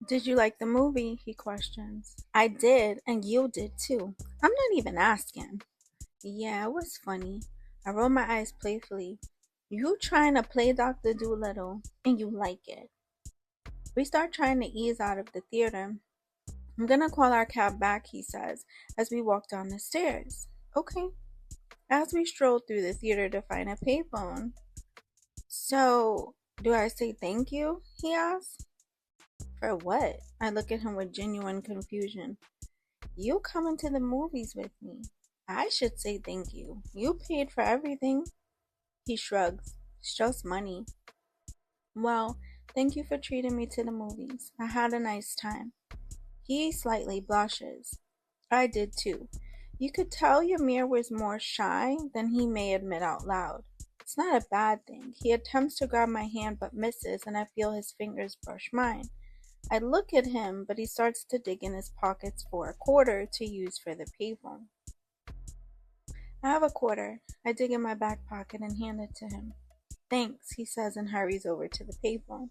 Did you like the movie? He questions. I did, and you did too. I'm not even asking. Yeah, it was funny. I roll my eyes playfully. You trying to play Dr. Doolittle, and you like it. We start trying to ease out of the theater. I'm gonna call our cab back, he says, as we walk down the stairs. Okay. As we stroll through the theater to find a payphone. So, do I say thank you? He asks. For what? I look at him with genuine confusion. You coming to the movies with me. I should say thank you. You paid for everything. He shrugs. It's just money. Well, thank you for treating me to the movies. I had a nice time. He slightly blushes. I did too. You could tell Yamir was more shy than he may admit out loud. It's not a bad thing. He attempts to grab my hand but misses, and I feel his fingers brush mine. I look at him, but he starts to dig in his pockets for a quarter to use for the payphone. I have a quarter. I dig in my back pocket and hand it to him. Thanks, he says and hurries over to the payphone.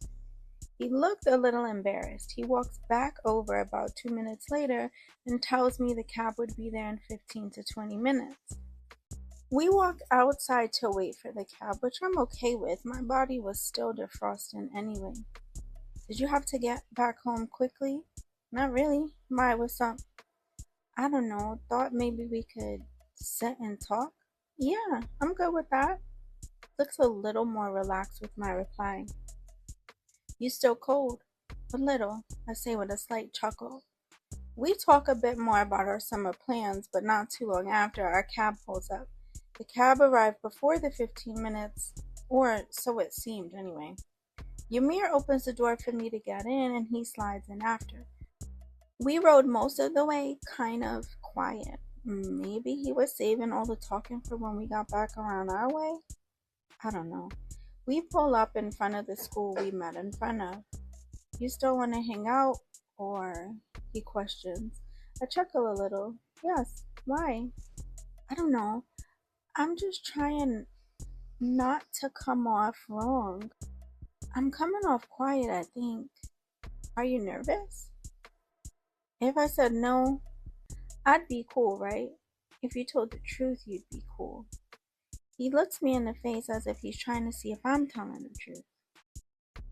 He looked a little embarrassed. He walks back over about 2 minutes later and tells me the cab would be there in 15 to 20 minutes. We walk outside to wait for the cab, which I'm okay with. My body was still defrosting anyway. Did you have to get back home quickly? Not really. Why, what's up? I don't know. Thought maybe we could sit and talk? Yeah, I'm good with that. Looks a little more relaxed with my reply. You still cold? A little, I say with a slight chuckle. We talk a bit more about our summer plans, but not too long after our cab pulls up. The cab arrived before the 15 minutes, or so it seemed anyway. Yamir opens the door for me to get in, and he slides in after. We rode most of the way kind of quiet. Maybe he was saving all the talking for when we got back around our way? I don't know. We pull up in front of the school we met in front of. You still want to hang out? Or, he questions. I chuckle a little. Yes, why? I don't know. I'm just trying not to come off wrong. I'm coming off quiet, I think. Are you nervous? If I said no, I'd be cool, right? If you told the truth, you'd be cool. He looks me in the face as if he's trying to see if I'm telling the truth.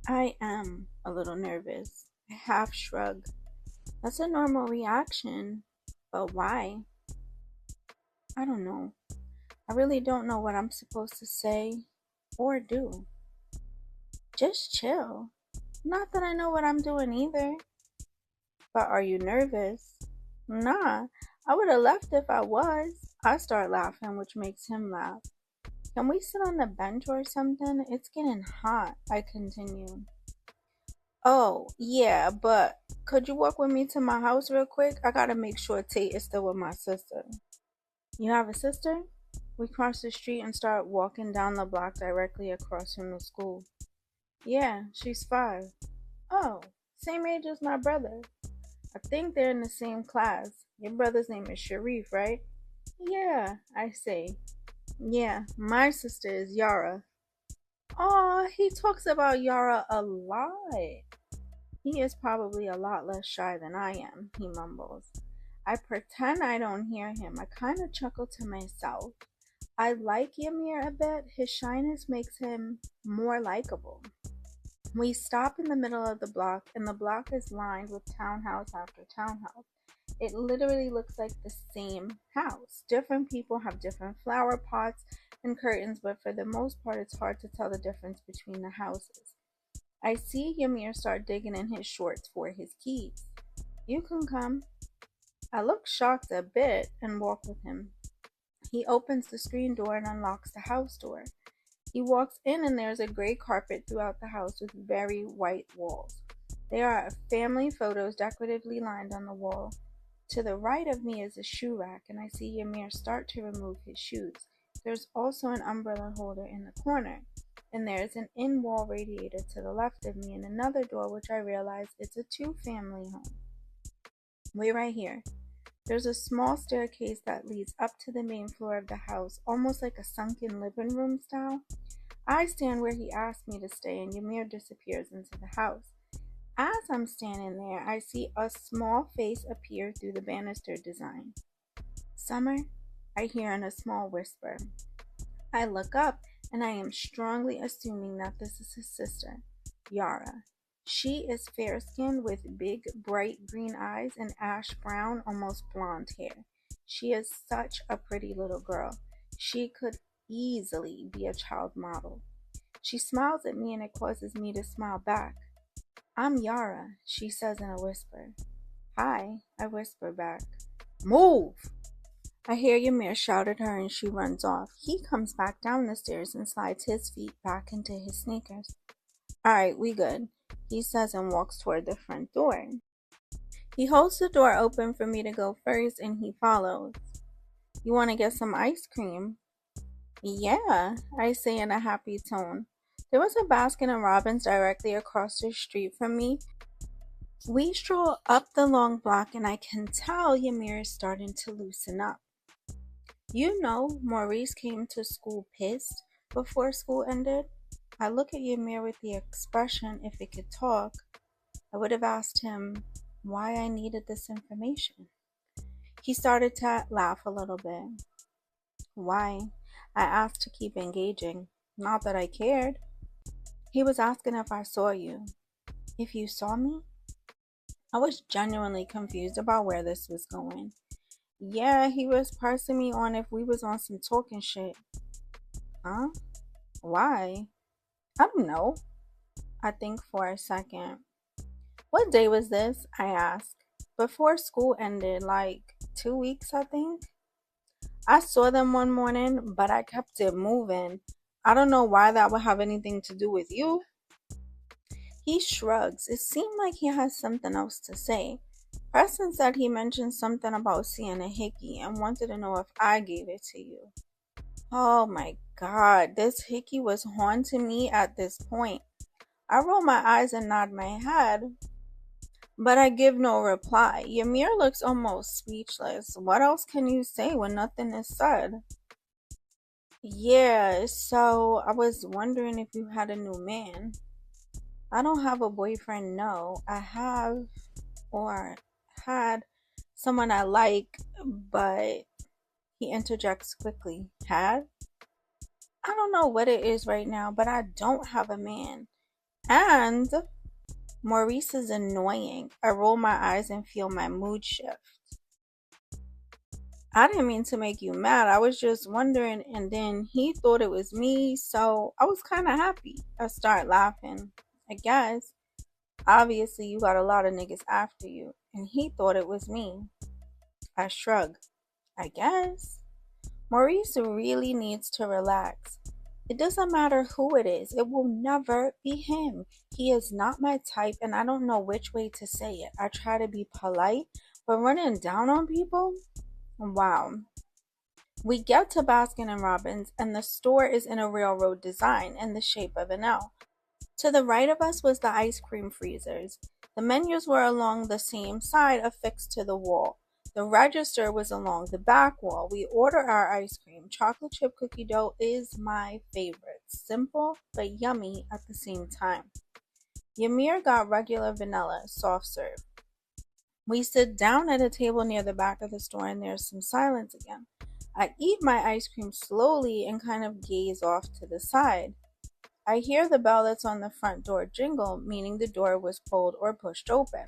I am a little nervous. I half shrug. That's a normal reaction. But why? I don't know. I really don't know what I'm supposed to say or do. Just chill. Not that I know what I'm doing either. But are you nervous? Nah, I would have left if I was. I start laughing, which makes him laugh. Can we sit on the bench or something? It's getting hot, I continue. Oh, yeah, but could you walk with me to my house real quick? I gotta make sure Tate is still with my sister. You have a sister? We cross the street and start walking down the block directly across from the school. Yeah, she's 5. Oh, same age as my brother. I think they're in the same class. Your brother's name is Sharif, right? Yeah, I say. Yeah, my sister is Yara. Aw, he talks about Yara a lot. He is probably a lot less shy than I am, he mumbles. I pretend I don't hear him. I kind of chuckle to myself. I like Yamir a bit. His shyness makes him more likable. We stop in the middle of the block, and the block is lined with townhouse after townhouse. It literally looks like the same house. Different people have different flower pots and curtains, but for the most part, it's hard to tell the difference between the houses. I see Yamir start digging in his shorts for his keys. You can come. I look shocked a bit and walk with him. He opens the screen door and unlocks the house door. He walks in and there's a gray carpet throughout the house with very white walls. There are family photos decoratively lined on the wall. To the right of me is a shoe rack, and I see Yamir start to remove his shoes. There's also an umbrella holder in the corner, and there's an in-wall radiator to the left of me and another door which I realize it's a two-family home. Wait right here. There's a small staircase that leads up to the main floor of the house, almost like a sunken living room style. I stand where he asked me to stay, and Ymir disappears into the house. As I'm standing there, I see a small face appear through the banister design. Summer, I hear in a small whisper. I look up and I am strongly assuming that this is his sister, Yara. She is fair skinned with big, bright green eyes and ash brown, almost blonde hair. She is such a pretty little girl. She could easily be a child model. She smiles at me and it causes me to smile back. I'm Yara, she says in a whisper. Hi, I whisper back. Move! I hear Yamir shout at her and she runs off. He comes back down the stairs and slides his feet back into his sneakers. Alright, we good, he says and walks toward the front door. He holds the door open for me to go first and he follows. You want to get some ice cream? Yeah, I say in a happy tone. There was a Baskin and Robbins directly across the street from me. We stroll up the long block and I can tell Yamir is starting to loosen up. You know, Maurice came to school pissed before school ended. I look at Ymir with the expression, if it could talk, I would have asked him why I needed this information. He started to laugh a little bit. Why? I asked to keep engaging. Not that I cared. He was asking if I saw you. If you saw me? I was genuinely confused about where this was going. Yeah, he was pressing me on if we was on some talking shit. Huh? Why? I don't know. I think for a second. What day was this? I asked. Before school ended, like 2 weeks, I think. I saw them one morning, but I kept it moving. I don't know why that would have anything to do with you. He shrugs. It seemed like he has something else to say. Preston said he mentioned something about seeing a hickey and wanted to know if I gave it to you. Oh my god, this hickey was haunting me at this point. I roll my eyes and nod my head, but I give no reply. Ymir looks almost speechless. What else can you say when nothing is said? Yeah, so I was wondering if you had a new man. I don't have a boyfriend, no. I have, or had, someone I like, but he interjects quickly. Had? I don't know what it is right now, but I don't have a man. And Maurice is annoying. I roll my eyes and feel my mood shift. I didn't mean to make you mad. I was just wondering, and then he thought it was me, so I was kind of happy. I start laughing. I guess. Obviously, you got a lot of niggas after you, and he thought it was me. I shrug. I guess. Maurice really needs to relax. It doesn't matter who it is, it will never be him. He is not my type, and I don't know which way to say it. I try to be polite, but running down on people? Wow. We get to Baskin and Robbins, and the store is in a railroad design in the shape of an L. To the right of us was the ice cream freezers. The menus were along the same side affixed to the wall. The register was along the back wall. We order our ice cream. Chocolate chip cookie dough is my favorite. Simple but yummy at the same time. Yamir got regular vanilla, soft serve. We sit down at a table near the back of the store and there's some silence again. I eat my ice cream slowly and kind of gaze off to the side. I hear the bell that's on the front door jingle, meaning the door was pulled or pushed open.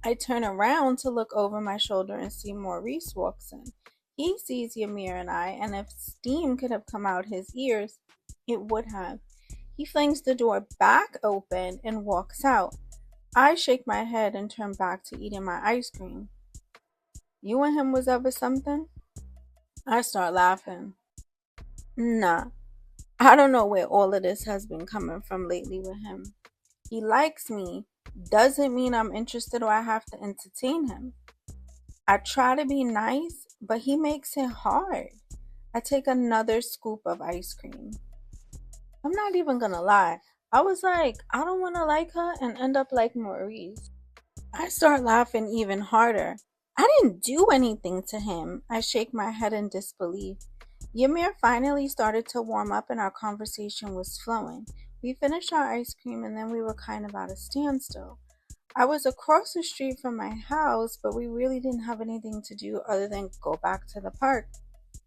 I turn around to look over my shoulder and see Maurice walks in. He sees Ymir and I, and if steam could have come out his ears, it would have. He flings the door back open and walks out. I shake my head and turn back to eating my ice cream. You and him was ever something? I start laughing. Nah, I don't know where all of this has been coming from lately with him. He likes me. Doesn't mean I'm interested or I have to entertain him. I try to be nice, but he makes it hard. I take another scoop of ice cream. I'm not even gonna lie. I was like, I don't want to like her and end up like Maurice. I start laughing even harder. I didn't do anything to him. I shake my head in disbelief. Ymir finally started to warm up and our conversation was flowing. We finished our ice cream and then we were kind of at a standstill. I was across the street from my house, but we really didn't have anything to do other than go back to the park.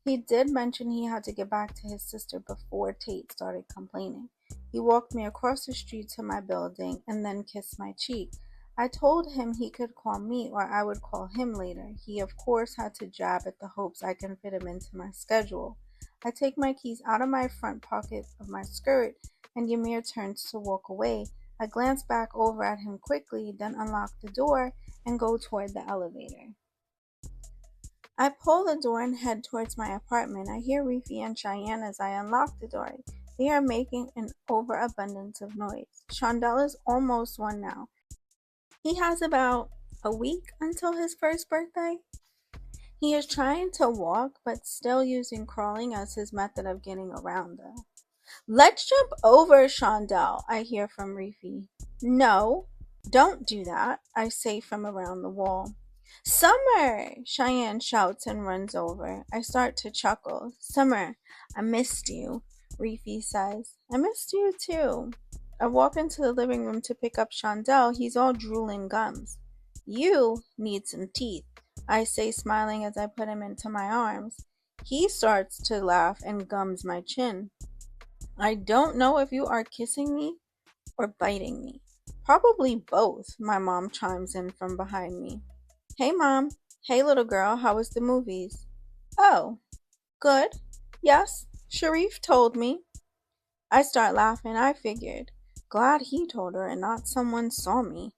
He did mention he had to get back to his sister before Tate started complaining. He walked me across the street to my building and then kissed my cheek. I told him he could call me or I would call him later. He, of course, had to jab at the hopes I can fit him into my schedule. I take my keys out of my front pocket of my skirt, and Yamir turns to walk away. I glance back over at him quickly, then unlock the door and go toward the elevator. I pull the door and head towards my apartment. I hear Reefy and Cheyenne as I unlock the door. They are making an overabundance of noise. Shondell is almost one now. He has about a week until his first birthday. He is trying to walk, but still using crawling as his method of getting around though. Let's jump over, Shondell, I hear from Reefy. No, don't do that, I say from around the wall. Summer! Cheyenne shouts and runs over. I start to chuckle. Summer, I missed you, Reefy says. I missed you too. I walk into the living room to pick up Shondell. He's all drooling gums. You need some teeth, I say, smiling as I put him into my arms. He starts to laugh and gums my chin. I don't know if you are kissing me or biting me. Probably both, my mom chimes in from behind me. Hey, Mom. Hey, little girl. How was the movies? Oh, good. Yes, Sharif told me. I start laughing. I figured. Glad he told her and not someone saw me.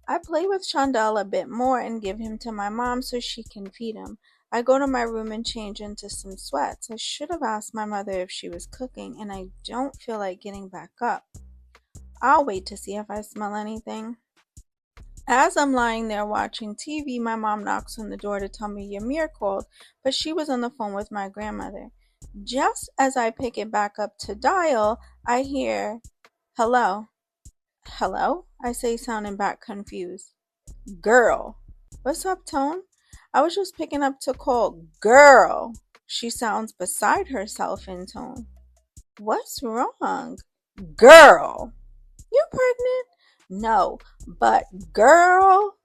I play with Shondell a bit more and give him to my mom so she can feed him. I go to my room and change into some sweats. I should have asked my mother if she was cooking, and I don't feel like getting back up. I'll wait to see if I smell anything. As I'm lying there watching TV, my mom knocks on the door to tell me Yamir called, but she was on the phone with my grandmother. Just as I pick it back up to dial, I hear, hello. Hello? I say, sounding back confused. Girl. What's up, Tone? I was just picking up to call. Girl. She sounds beside herself in tone. What's wrong? Girl. You pregnant? No, but girl,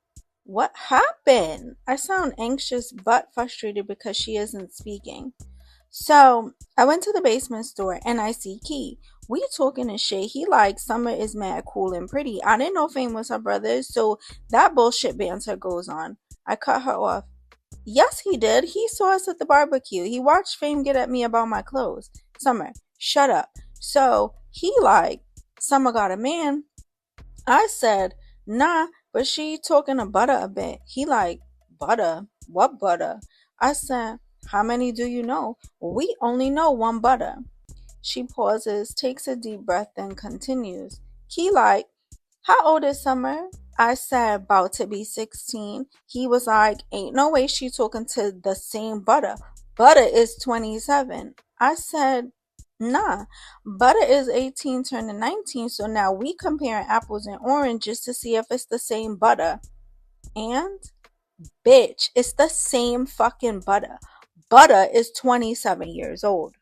what happened? I sound anxious but frustrated because she isn't speaking. So I went to the basement store and I see Key. We talking and shit. He like Summer is mad cool and pretty. I didn't know Fame was her brother, so that bullshit banter goes on. I cut her off. Yes, he did. He saw us at the barbecue. He watched Fame get at me about my clothes. Summer, shut up. So he like, Summer got a man. I said, nah, but she talking to Butter a bit. He like, Butter? What Butter? I said, how many do you know? We only know one Butter. She pauses, takes a deep breath, then continues. He like, how old is Summer? I said, about to be 16. He was like, ain't no way she talking to the same Butter. Butter is 27. I said, nah, Butter is 18 turning 19, so now we comparing apples and oranges to see if it's the same Butter. And, bitch, it's the same fucking Butter. Butter is 27 years old.